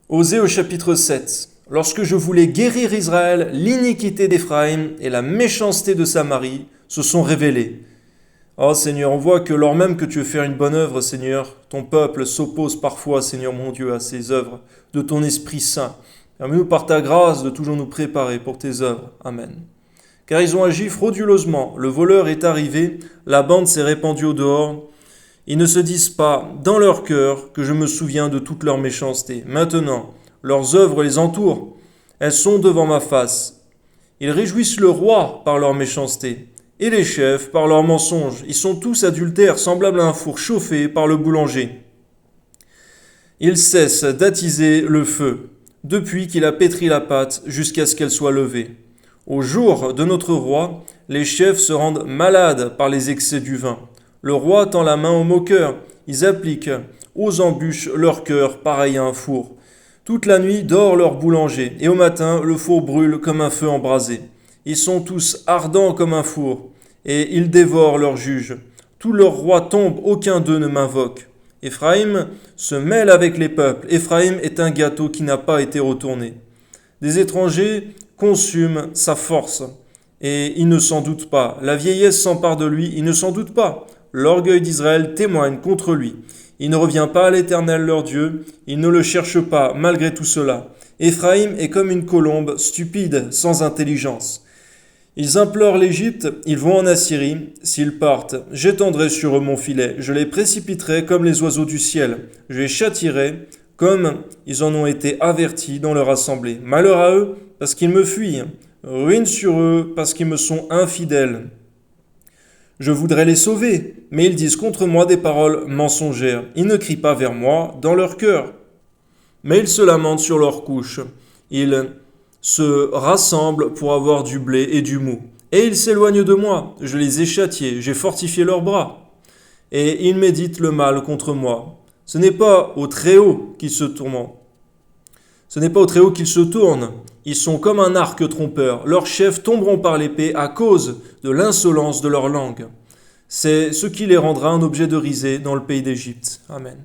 Osée au chapitre 7. Lorsque je voulais guérir Israël, l'iniquité d'Éphraïm et la méchanceté de Samarie se sont révélées. Oh Seigneur, on voit que lors même que tu veux faire une bonne œuvre, Seigneur, ton peuple s'oppose parfois, Seigneur mon Dieu, à ces œuvres de ton Esprit Saint. Permets-nous par ta grâce de toujours nous préparer pour tes œuvres. Amen. Car ils ont agi frauduleusement, le voleur est arrivé, la bande s'est répandue au dehors. Ils ne se disent pas, dans leur cœur, que je me souviens de toute leur méchanceté. Maintenant, leurs œuvres les entourent. Elles sont devant ma face. Ils réjouissent le roi par leur méchanceté, et les chefs par leurs mensonges. Ils sont tous adultères, semblables à un four chauffé par le boulanger. Ils cessent d'attiser le feu, depuis qu'il a pétri la pâte jusqu'à ce qu'elle soit levée. Au jour de notre roi, les chefs se rendent malades par les excès du vin. Le roi tend la main aux moqueurs, ils appliquent aux embûches leur cœur pareil à un four. Toute la nuit dort leur boulanger, et au matin le four brûle comme un feu embrasé. Ils sont tous ardents comme un four, et ils dévorent leurs juges. Tous leurs rois tombent, aucun d'eux ne m'invoque. Éphraïm se mêle avec les peuples, Éphraïm est un gâteau qui n'a pas été retourné. Des étrangers consument sa force, et il ne s'en doute pas. La vieillesse s'empare de lui, il ne s'en doute pas. L'orgueil d'Israël témoigne contre lui. Il ne revient pas à l'Éternel leur Dieu, il ne le cherche pas malgré tout cela. Éphraïm est comme une colombe, stupide, sans intelligence. Ils implorent l'Égypte, ils vont en Assyrie. S'ils partent, j'étendrai sur eux mon filet, je les précipiterai comme les oiseaux du ciel. Je les châtierai comme ils en ont été avertis dans leur assemblée. Malheur à eux, parce qu'ils me fuient. Ruine sur eux, parce qu'ils me sont infidèles. Je voudrais les sauver, mais ils disent contre moi des paroles mensongères. Ils ne crient pas vers moi dans leur cœur, mais ils se lamentent sur leurs couches. Ils se rassemblent pour avoir du blé et du mou. Et ils s'éloignent de moi. Je les ai châtiés, j'ai fortifié leurs bras. Et ils méditent le mal contre moi. Ce n'est pas au Très-Haut qu'ils se tourmentent. Ce n'est pas au Très-Haut qu'ils se tournent. Ils sont comme un arc trompeur. Leurs chefs tomberont par l'épée à cause de l'insolence de leur langue. C'est ce qui les rendra un objet de risée dans le pays d'Égypte. Amen.